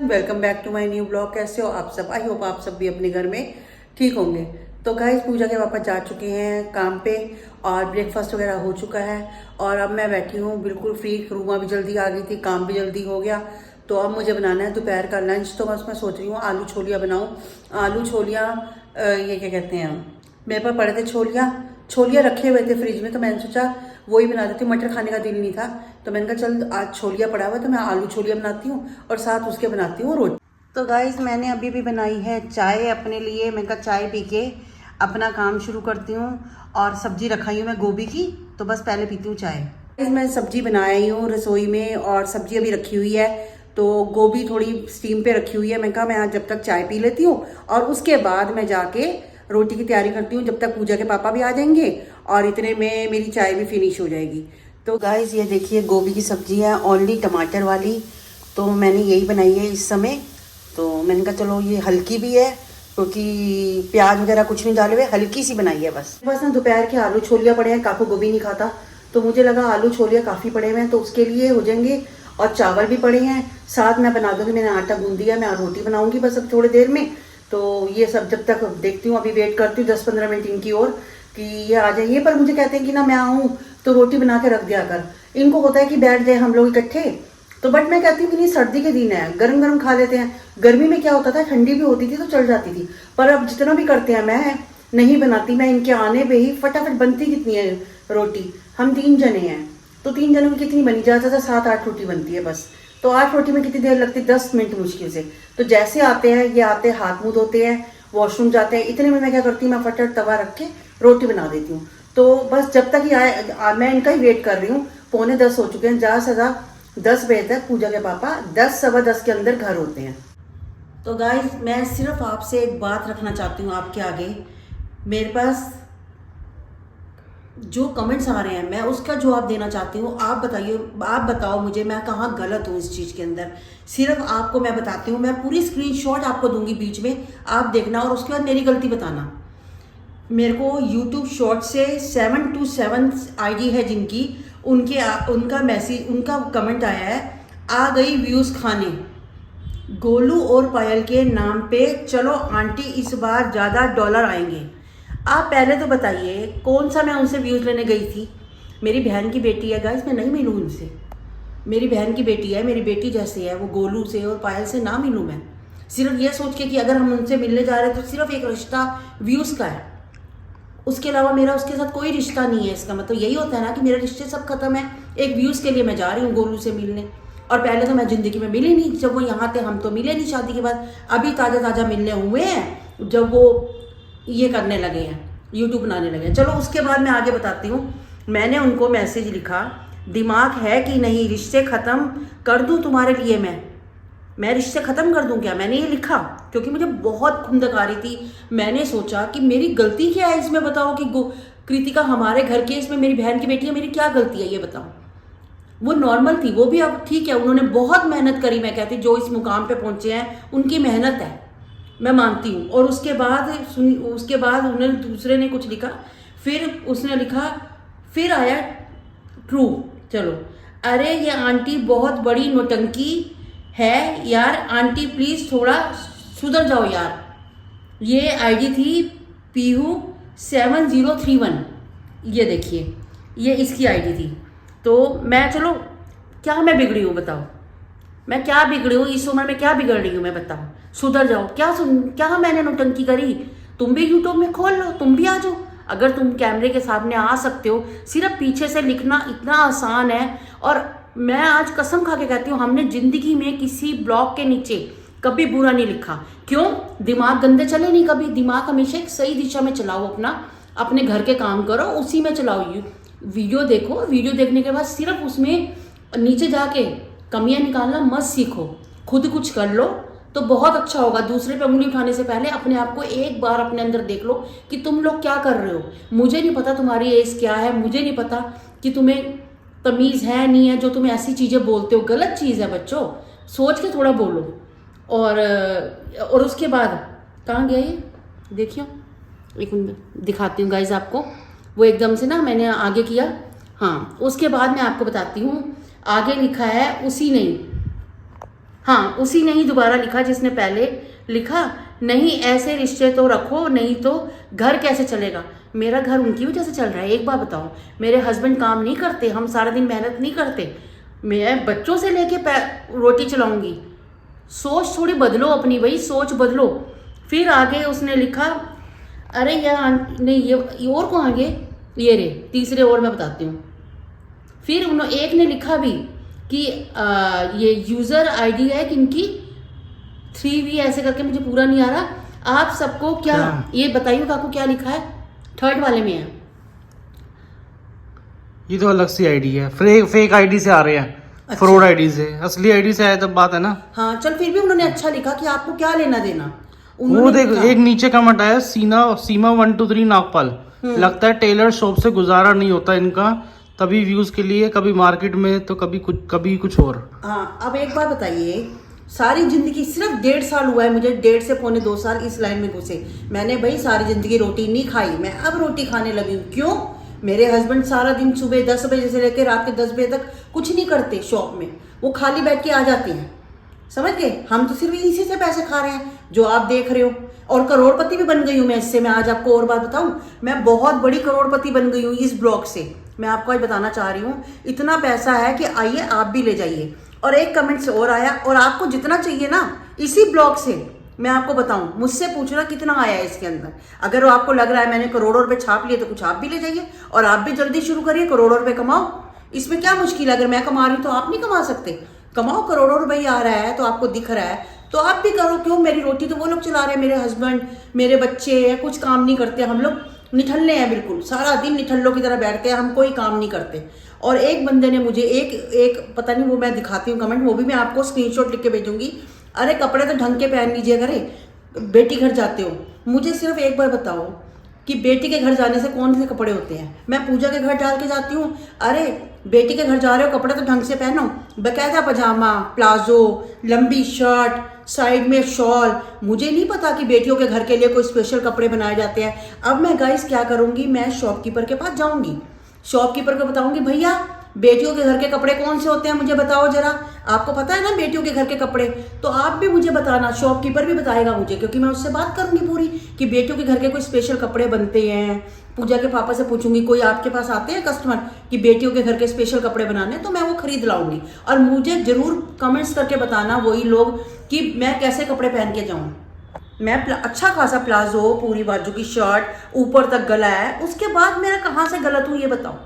Welcome back to my new blog. कैसे हो आप सब? आई होप आप सब भी अपने घर में ठीक होंगे। तो गाइस, पूजा के पापा जा चुके हैं काम पे और ब्रेकफास्ट वगैरह हो चुका है और अब मैं बैठी हूँ बिल्कुल फ्री। रूमा भी जल्दी आ गई थी, काम भी जल्दी हो गया। तो अब मुझे बनाना है दोपहर का लंच। तो बस मैं सोच रही हूँ आलू छोलियाँ बनाऊँ। आलू छोलियाँ ये क्या कहते हैं, मेरे पास पड़े थे छोलियाँ रखे हुए थे फ्रिज में, तो मैंने सोचा वही बना देती हूँ। मटर खाने का दिल नहीं था तो मैंने कहा चल आज छोलियाँ पड़ा हुआ तो मैं आलू छोलियाँ बनाती हूँ और साथ उसके बनाती हूँ रोटी। तो गाइस, मैंने अभी भी बनाई है चाय अपने लिए। मैंने कहा चाय पी के अपना काम शुरू करती हूँ। और सब्जी रखाई हूँ मैं गोभी की, तो बस पहले पीती हूँ चाय। गाइस, मैं सब्जी बनाई हूँ रसोई में और सब्जी अभी रखी हुई है। तो गोभी थोड़ी स्टीम पे रखी हुई है। मैं कहा मैं आज जब तक चाय पी लेती हूँ और उसके बाद मैं जाके रोटी की तैयारी करती हूँ, जब तक पूजा के पापा भी आ जाएंगे और इतने में मेरी चाय भी फिनिश हो जाएगी। तो गाइस, ये देखिए गोभी की सब्जी है, ओनली टमाटर वाली। तो मैंने यही बनाई है इस समय। तो मैंने कहा चलो ये हल्की भी है क्योंकि प्याज वगैरह कुछ नहीं डाले हुए, हल्की सी बनाई है बस ना। दोपहर के आलू छोलियाँ पड़े हैं, काकू गोभी नहीं खाता तो मुझे लगा आलू छोलियाँ काफ़ी पड़े हुए हैं तो उसके लिए हो जाएंगे। और चावल भी पड़े हैं साथ में बना दूँगी। मैंने आटा गूंद दिया, मैं रोटी बनाऊँगी बस अब थोड़ी देर में। तो ये सब जब तक देखती हूँ, अभी वेट करती हूँ 10-15 मिनट इनकी ओर कि ये आ जाइए। पर मुझे कहते हैं कि ना मैं आऊँ तो रोटी बना के रख दिया कर। इनको होता है कि बैठ जाए हम लोग इकट्ठे। तो बट मैं कहती हूँ कि नहीं, सर्दी के दिन है, गरम गरम खा लेते हैं। गर्मी में क्या होता था, ठंडी भी होती थी तो चल जाती थी। पर अब जितना भी करते हैं मैं नहीं बनाती। मैं इनके आने पे ही फटाफट बनती कितनी है रोटी। हम 3 जने हैं तो 3 जनों की कितनी बनी, ज़्यादा से 7-8 रोटी बनती है बस। तो 8 रोटी में कितनी देर लगती है? 10 मिनट मुश्किल से। तो जैसे आते हैं ये आते हैं, हाथ मुँह धोते हैं, वॉशरूम जाते हैं, इतने में मैं क्या करती हूँ, मैं फटाफट तवा रख के रोटी बना देती हूँ। तो बस जब तक ये आए मैं इनका ही वेट कर रही हूँ। 9:45 हो चुके हैं, ज़्यादा से ज़्यादा 10 बजे तक पूजा के पापा 10-10:15 के अंदर घर होते हैं। तो गाइस, मैं सिर्फ आपसे एक बात रखना चाहती हूँ आपके आगे। मेरे पास जो कमेंट्स आ रहे हैं मैं उसका जवाब देना चाहती हूँ। आप बताइए, आप बताओ मुझे मैं कहाँ गलत हूँ इस चीज़ के अंदर। सिर्फ आपको मैं बताती हूँ, मैं पूरी स्क्रीनशॉट आपको दूंगी बीच में, आप देखना और उसके बाद मेरी गलती बताना। मेरे को यूट्यूब शॉर्ट से 727 आईडी है जिनकी, उनका मैसेज, उनका कमेंट आया है, आ गई व्यूज़ खाने गोलू और पायल के नाम पे। चलो आंटी इस बार ज़्यादा डॉलर आएंगे। आप पहले तो बताइए कौन सा मैं उनसे व्यूज़ लेने गई थी? मेरी बहन की बेटी है गाइस, मैं नहीं मिलूँ उनसे। मेरी बहन की बेटी है, मेरी बेटी जैसे है, वो गोलू से और पायल से ना मिलूँ मैं। सिर्फ ये सोच के कि अगर हम उनसे मिलने जा रहे हैं तो सिर्फ एक रिश्ता व्यूज़ का है, उसके अलावा मेरा उसके साथ कोई रिश्ता नहीं है। इसका मतलब यही होता है ना कि मेरे रिश्ते सब खत्म है, एक व्यूज़ के लिए मैं जा रही हूँ गोलू से मिलने। और पहले तो मैं ज़िंदगी में मिली नहीं, जब वो यहाँ थे हम तो मिले नहीं शादी के बाद। अभी ताज़ा ताज़ा मिलने हुए हैं जब वो ये करने लगे हैं, यूट्यूब बनाने लगे हैं। चलो उसके बाद मैं आगे बताती हूँ। मैंने उनको मैसेज लिखा, दिमाग है कि नहीं, रिश्ते ख़त्म कर दूँ तुम्हारे लिए मैं रिश्ते ख़त्म कर दूं क्या? मैंने ये लिखा क्योंकि मुझे बहुत खुंदक आ रही थी। मैंने सोचा कि मेरी गलती क्या है इसमें, बताओ कि कृतिका हमारे घर की, इसमें मेरी बहन की बेटी है, मेरी क्या गलती है ये बताओ। वो नॉर्मल थी, वो भी अब ठीक है, उन्होंने बहुत मेहनत करी। मैं कहती जो इस मुकाम पे पहुंचे हैं उनकी मेहनत है, मैं मानती हूँ। और उसके बाद उन्होंने दूसरे ने कुछ लिखा, फिर उसने लिखा, फिर आया ट्रू। चलो, अरे ये आंटी बहुत बड़ी नौटंकी है यार, आंटी प्लीज थोड़ा सुधर जाओ यार। ये आईडी थी पीहू 7031, ये देखिए ये इसकी आईडी थी। तो मैं, चलो क्या मैं बिगड़ी हूँ बताओ, मैं क्या बिगड़ी हूँ इस उम्र में, क्या बिगड़ रही हूँ मैं बताओ? सुधर जाओ क्या मैंने नौटंकी करी? तुम भी यूट्यूब में खोल लो, तुम भी आ जाओ। अगर तुम कैमरे के सामने आ सकते हो, सिर्फ पीछे से लिखना इतना आसान है। और मैं आज कसम खा के कहती हूँ, हमने जिंदगी में किसी ब्लॉग के नीचे कभी बुरा नहीं लिखा। क्यों? दिमाग गंदे चले नहीं कभी। दिमाग हमेशा एक सही दिशा में चलाओ, अपने घर के काम करो उसी में चलाओ। वीडियो देखो, वीडियो देखने के बाद सिर्फ उसमें नीचे जाके कमियां निकालना मत सीखो, खुद कुछ कर लो तो बहुत अच्छा होगा। दूसरे पे उंगली उठाने से पहले अपने आप को एक बार अपने अंदर देख लो कि तुम लोग क्या कर रहे हो। मुझे नहीं पता तुम्हारी एज क्या है, मुझे नहीं पता कि तुम्हें तमीज़ है नहीं है जो तुम्हें ऐसी चीज़ें बोलते हो। गलत चीज़ है बच्चों, सोच के थोड़ा बोलो। और उसके बाद कहाँ गया ये, देखियो एक मिनट दिखाती हूँ गाइज आपको। वो एकदम से ना मैंने आगे किया, हाँ उसके बाद मैं आपको बताती हूँ। आगे लिखा है उसी ने, हाँ, उसी ने ही दोबारा लिखा जिसने पहले लिखा। नहीं ऐसे रिश्ते तो रखो, नहीं तो घर कैसे चलेगा। मेरा घर उनकी वजह से चल रहा है। एक बात बताओ, मेरे हस्बैंड काम नहीं करते, हम सारा दिन मेहनत नहीं करते, मैं बच्चों से लेके रोटी चलाऊंगी। सोच थोड़ी बदलो अपनी, भाई सोच बदलो। फिर आगे उसने लिखा, अरे यार नहीं ये और को आगे ये रे तीसरे और मैं बताती हूँ। फिर उन्होंने एक ने लिखा भी कि ये यूज़र आईडी है किनकी 3V ऐसे करके, मुझे पूरा नहीं आ रहा। आप सबको क्या ये बताइए आपको क्या लिखा है, थर्ड वाले में है। ये तो अलग सी आईडी है, फेक आईडी से आ रहे हैं। अच्छा। फ्रॉड आईडी से, असली आईडी से आया तब बात है ना। हाँ चल, फिर भी उन्होंने अच्छा लिखा कि आपको क्या लेना देना। वो देख एक नीचे कमेंट आया, सीमा 123 नागपाल, लगता है टेलर शॉप से गुजारा नहीं होता इनका, तभी व्यूज के लिए, कभी मार्केट में तो कभी कुछ और। हाँ, अब एक बात बताइए, सारी जिंदगी सिर्फ 1.5 साल हुआ है मुझे, 1.5 से पौने 2 साल इस लाइन में घुसे। मैंने भाई सारी जिंदगी रोटी नहीं खाई, मैं अब रोटी खाने लगी हूँ। क्यों? मेरे हस्बैंड सारा दिन सुबह 10 बजे से लेकर रात के 10 बजे तक कुछ नहीं करते शॉप में, वो खाली बैठ के आ जाते हैं, समझ गए। हम तो सिर्फ इसी से पैसे खा रहे हैं जो आप देख रहे हो, और करोड़पति भी बन गई हूँ मैं इससे। मैं आज आपको और बात बताऊं, मैं बहुत बड़ी करोड़पति बन गई हूँ इस ब्लॉग से। मैं आपको आज बताना चाह रही हूँ, इतना पैसा है कि आइए आप भी ले जाइए। और एक कमेंट से और आया, और आपको जितना चाहिए ना इसी ब्लॉग से मैं आपको बताऊं, मुझसे पूछना कितना आया है इसके अंदर। अगर वो आपको लग रहा है मैंने करोड़ों रुपए छाप लिए तो कुछ आप भी ले जाइए और आप भी जल्दी शुरू करिए, करोड़ों रुपए कमाओ। इसमें क्या मुश्किल है? अगर मैं कमा रही हूँ तो आप नहीं कमा सकते? कमाओ, करोड़ों रुपए आ रहा है तो आपको दिख रहा है तो आप भी करो। क्यों? मेरी रोटी तो वो लोग चला रहे हैं, मेरे हस्बैंड, मेरे बच्चे कुछ काम नहीं करते। हम लोग निठल्ले हैं, बिल्कुल सारा दिन निठल्लों की तरह बैठते हैं, हम कोई काम नहीं करते। और एक बंदे ने मुझे एक पता नहीं, वो मैं दिखाती हूँ कमेंट, वो भी मैं आपको स्क्रीनशॉट लिख के भेजूंगी। अरे कपड़े तो ढंग के पहन लीजिए, करे बेटी घर जाते हो। मुझे सिर्फ एक बार बताओ कि बेटी के घर जाने से कौन से कपड़े होते हैं? मैं पूजा के घर डाल के जाती हूँ, अरे बेटी के घर जा रहे हो कपड़े तो ढंग से पहनो, बकायदा पजामा, प्लाजो, लंबी शर्ट, साइड में शॉल। मुझे नहीं पता कि बेटियों के घर के लिए कोई स्पेशल कपड़े बनाए जाते हैं। अब मैं गाइस क्या करूंगी, मैं शॉपकीपर के पास जाऊंगी, शॉपकीपर को बताऊंगी, भैया बेटियों के घर के कपड़े कौन से होते हैं मुझे बताओ जरा। आपको पता है ना बेटियों के घर के कपड़े, तो आप भी मुझे बताना, शॉपकीपर भी बताएगा मुझे, क्योंकि मैं उससे बात करूंगी पूरी कि बेटियों के घर के कोई स्पेशल कपड़े बनते हैं। पूजा के पापा से पूछूंगी, कोई आपके पास आते हैं कस्टमर कि बेटियों के घर के स्पेशल कपड़े बनाने, तो मैं वो खरीद लाऊंगी। और मुझे जरूर कमेंट्स करके बताना वही लोग कि मैं कैसे कपड़े पहन के जाऊँ। मैं अच्छा खासा प्लाजो, पूरी बाजू की शर्ट, ऊपर तक गला है, उसके बाद मेरा कहाँ से गलत हूँ ये बताओ।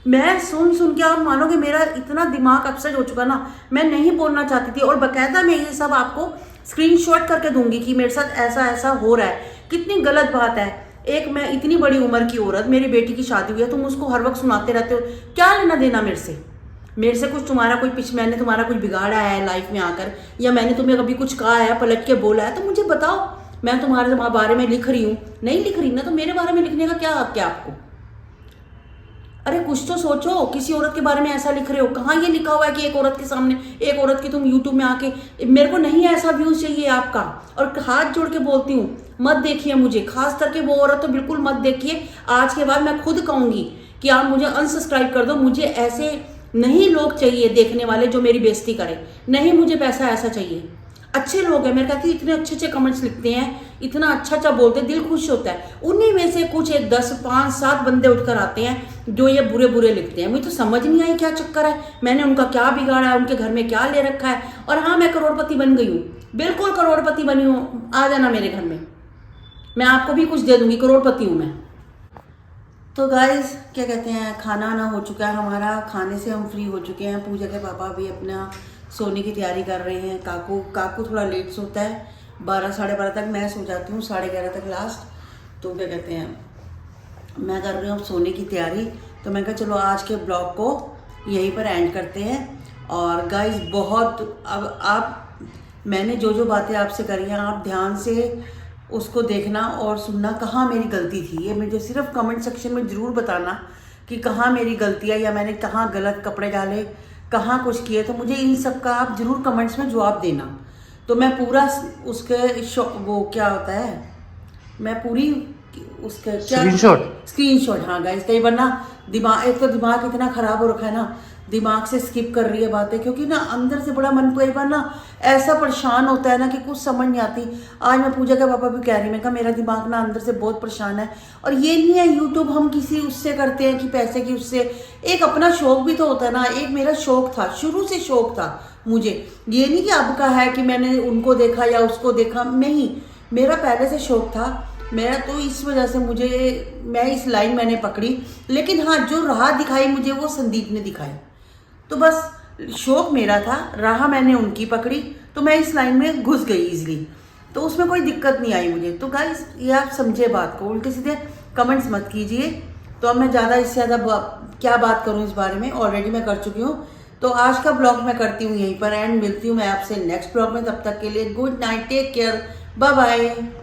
मैं सुन के आप मानोगे मेरा इतना दिमाग अपसेट हो चुका ना, मैं नहीं बोलना चाहती थी। और बकायदा मैं ये सब आपको स्क्रीनशॉट करके दूंगी कि मेरे साथ ऐसा ऐसा हो रहा है, कितनी गलत बात है। एक मैं इतनी बड़ी उम्र की औरत, मेरी बेटी की शादी हुई है, तुम उसको हर वक्त सुनाते रहते हो, क्या लेना देना मेरे से कुछ तुम्हारा कोई मैंने तुम्हारा कुछ बिगाड़ा है लाइफ में आकर, या मैंने तुम्हें कभी कुछ कहा है पलट के बोला है, तो मुझे बताओ। मैं तुम्हारे बारे में लिख रही हूँ, नहीं लिख रही ना, तो मेरे बारे में लिखने का क्या हक है आपको? अरे कुछ तो सोचो, किसी औरत के बारे में ऐसा लिख रहे हो, कहाँ ये लिखा हुआ है कि एक औरत के सामने, एक औरत की तुम यूट्यूब में आके, मेरे को नहीं ऐसा व्यूज चाहिए आपका। और हाथ जोड़ के बोलती हूँ, मत देखिए मुझे, खास करके वो औरत तो बिल्कुल मत देखिए। आज के बाद मैं खुद कहूंगी कि आप मुझे अनसब्सक्राइब कर दो। मुझे ऐसे नहीं लोग चाहिए देखने वाले जो मेरी बेइज्जती करें, नहीं मुझे पैसा ऐसा चाहिए। अच्छे लोग हैं, मेरे कहती इतने अच्छे अच्छे कमेंट्स लिखते हैं, इतना अच्छा अच्छा बोलते हैं, दिल खुश होता है। उन्हीं में से कुछ एक 10, 5, 7 बंदे उठकर आते हैं जो ये बुरे बुरे लिखते हैं। मुझे तो समझ नहीं आई क्या चक्कर है, मैंने उनका क्या बिगाड़ा है, उनके घर में क्या ले रखा है। और हाँ, मैं करोड़पति बन गई हूँ, बिल्कुल करोड़पति बनी हूँ। आ जाना मेरे घर में, मैं आपको भी कुछ दे दूंगी, करोड़पति हूँ मैं। तो गाइस क्या कहते हैं, खाना आना हो चुका है हमारा, खाने से हम फ्री हो चुके हैं। पूजा के पापा भी अपना सोने की तैयारी कर रहे हैं। काकू थोड़ा लेट सोता है, 12, साढ़े 12 तक। मैं सो जाती हूँ 11:30 तक लास्ट। तो क्या कहते हैं, मैं कर रही हूँ सोने की तैयारी। तो मैं कहा चलो आज के ब्लॉग को यहीं पर एंड करते हैं। और गाइस बहुत, अब आप, मैंने जो बातें आपसे करी हैं आप ध्यान से उसको देखना और सुनना, कहाँ मेरी गलती थी। ये मुझे सिर्फ कमेंट सेक्शन में ज़रूर बताना कि कहाँ मेरी गलती है, या मैंने कहाँ गलत कपड़े डाले, कहाँ कुछ किए। तो मुझे इन सब का आप ज़रूर कमेंट्स में जवाब देना, तो मैं पूरा उसके वो क्या होता है, मैं पूरी उसके क्या स्क्रीनशॉट। हाँ गाइस, कई बार ना दिमाग, एक तो दिमाग इतना ख़राब हो रखा है ना, दिमाग से स्किप कर रही है बातें, क्योंकि ना अंदर से बड़ा मन कई बार ना ऐसा परेशान होता है ना कि कुछ समझ नहीं आती। आज मैं पूजा के पापा भी कह रही, मैं कहा मेरा दिमाग ना अंदर से बहुत परेशान है। और ये नहीं है यूट्यूब हम किसी उससे करते हैं कि पैसे की, उससे एक अपना शौक भी तो होता है ना। एक मेरा शौक था, शुरू से शौक था मुझे, ये नहीं कि अब का है कि मैंने उनको देखा या उसको देखा, नहीं, मेरा पहले से शौक था मेरा। तो इस वजह से मैं इस लाइन मैंने पकड़ी। लेकिन हाँ, जो राह दिखाई मुझे वो संदीप ने दिखाई। तो बस शौक मेरा था, राह मैंने उनकी पकड़ी, तो मैं इस लाइन में घुस गई इजीली। तो उसमें कोई दिक्कत नहीं आई मुझे। तो गाइस ये आप समझे बात को, उल्टे सीधे कमेंट्स मत कीजिए। तो अब मैं ज़्यादा इससे ज़्यादा क्या बात करूँ इस बारे में, ऑलरेडी मैं कर चुकी हूँ। तो आज का ब्लॉग मैं करती हूँ यहीं पर एंड। मिलती हूँ मैं आपसे नेक्स्ट ब्लॉग में। तब तक के लिए good night, take care, bye bye.